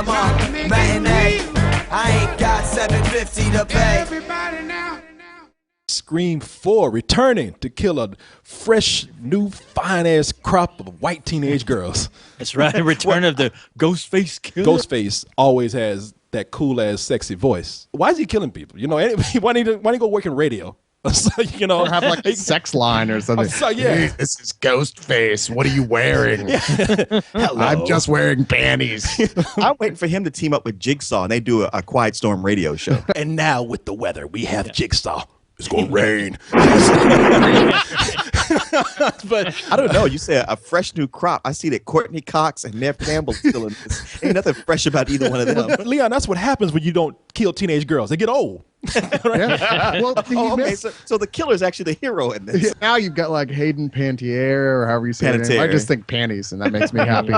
cinema matinee. I ain't got $7.50 to pay. Everybody now. Scream 4 returning to kill a fresh, new, fine-ass crop of white teenage girls. That's right. Return of the Ghostface killer. Ghostface always has that cool-ass, sexy voice. Why is he killing people? You know, why didn't he go work in radio? So, you know, or have like a sex line or something. So, yeah. Hey, this is Ghostface. What are you wearing? I'm just wearing panties. I'm waiting for him to team up with Jigsaw and they do a Quiet Storm radio show. And now with the weather, we have Jigsaw. It's gonna rain. But I don't know. You say a fresh new crop. I see that Courtney Cox and Nev Campbell still in this. Ain't nothing fresh about either one of them. But Leon, that's what happens when you don't kill teenage girls. They get old. Yeah. Well, okay. So the killer is actually the hero in this. Yeah, now you've got like Hayden Panettiere or however you say it. I just think panties, and that makes me happy.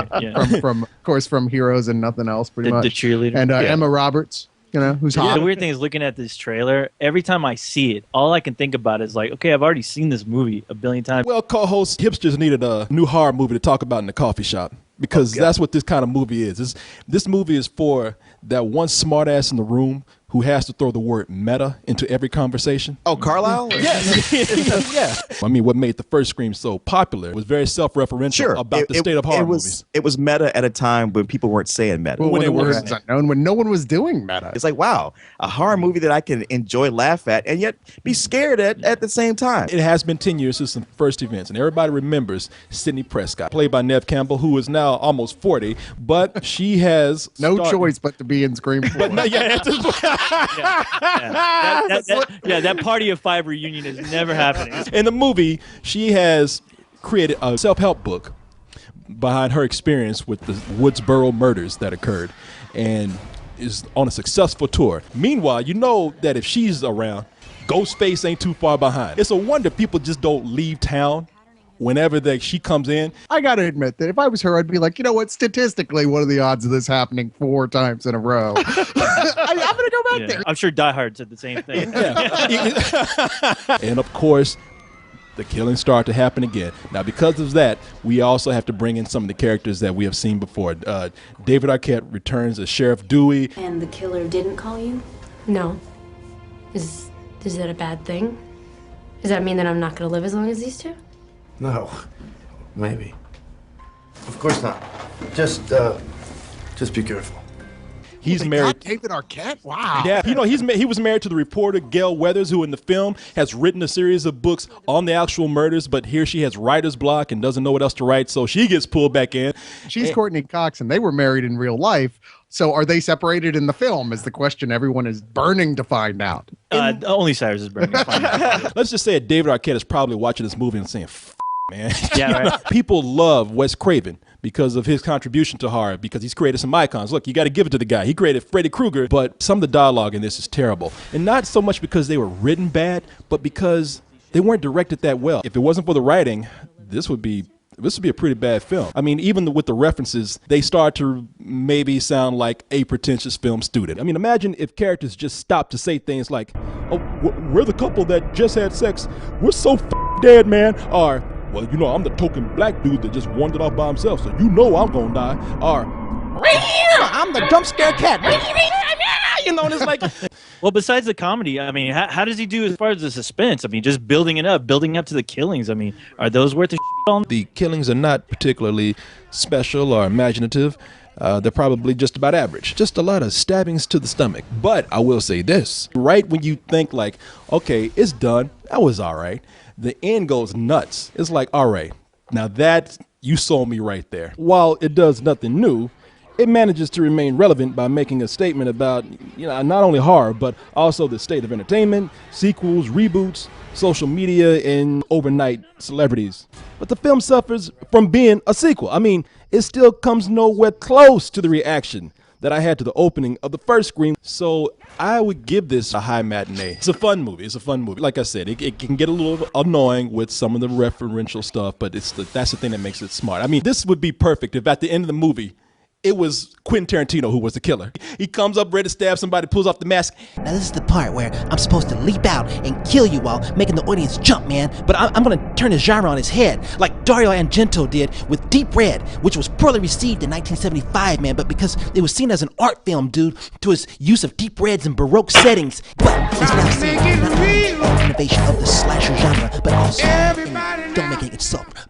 From of course from Heroes and Nothing Else, pretty much. The cheerleader. And Emma Roberts. You know, who's hot. The weird thing is looking at this trailer, every time I see it, all I can think about is like, okay, I've already seen this movie a billion times. Well, co-host hipsters needed a new horror movie to talk about in the coffee shop because that's what this kind of movie is. This movie is for that one smartass in the room who has to throw the word meta into every conversation. Oh, Carlisle? Yes. Yeah. I mean, what made the first Scream so popular was very self-referential about the state of horror movies. It was meta at a time when people weren't saying meta. Well, when the word was unknown, when no one was doing meta. It's like, wow, a horror movie that I can enjoy, laugh at, and yet be scared at the same time. It has been 10 years since the first events, and everybody remembers Sidney Prescott, played by Nev Campbell, who is now almost 40, but she has no choice but to be in Scream 4. But no, that Party of Five reunion is never happening. In the movie, she has created a self-help book behind her experience with the Woodsboro murders that occurred and is on a successful tour. Meanwhile, you know that if she's around, Ghostface ain't too far behind. It's a wonder people just don't leave town whenever she comes in. I got to admit that if I was her, I'd be like, you know what, statistically, what are the odds of this happening 4 times in a row? I'm going to go back there. I'm sure Die Hard said the same thing. And of course, the killings start to happen again. Now, because of that, we also have to bring in some of the characters that we have seen before. David Arquette returns as Sheriff Dewey. And the killer didn't call you? No. Is that a bad thing? Does that mean that I'm not going to live as long as these two? No, maybe. Of course not. Just be careful. He's married. David Arquette? Wow. Yeah, you know, he was married to the reporter Gail Weathers, who in the film has written a series of books on the actual murders, but here she has writer's block and doesn't know what else to write, so she gets pulled back in. She's Courtney Cox, and they were married in real life. So are they separated in the film is the question everyone is burning to find out. Only Cyrus is burning to find out. Let's just say that David Arquette is probably watching this movie and saying, man. Yeah, right. People love Wes Craven because of his contribution to horror, because he's created some icons. Look, you got to give it to the guy. He created Freddy Krueger, but some of the dialogue in this is terrible. And not so much because they were written bad, but because they weren't directed that well. If it wasn't for the writing, this would be a pretty bad film. I mean, even with the references, they start to maybe sound like a pretentious film student. I mean, imagine if characters just stopped to say things like, oh, we're the couple that just had sex. We're so dead, man. Or, well, you know, I'm the token black dude that just wandered off by himself, so you know I'm gonna die. Or, I'm the jump scare cat. You know, and it's like... Well, besides the comedy, I mean, how does he do as far as the suspense? I mean, just building up to the killings. I mean, are those worth the The killings are not particularly special or imaginative. They're probably just about average. Just a lot of stabbings to the stomach. But I will say this, right when you think like, okay, it's done, that was all right, the end goes nuts. It's like, all right, now that, you sold me right there. While it does nothing new, it manages to remain relevant by making a statement about, you know, not only horror, but also the state of entertainment, sequels, reboots, social media, and overnight celebrities. But the film suffers from being a sequel. I mean, it still comes nowhere close to the reaction that I had to the opening of the first Scream. So I would give this a high matinee. It's a fun movie. Like I said, it can get a little annoying with some of the referential stuff, but that's the thing that makes it smart. I mean, this would be perfect if at the end of the movie, it was Quentin Tarantino who was the killer. He comes up ready to stab somebody, pulls off the mask. Now this is the part where I'm supposed to leap out and kill you while making the audience jump, man. But I'm gonna turn the genre on its head, like Dario Argento did with Deep Red, which was poorly received in 1975, man. But because it was seen as an art film due to its use of deep reds and Baroque settings, but it's now seen as not only an innovation of the slasher genre, but also in filmmaking itself.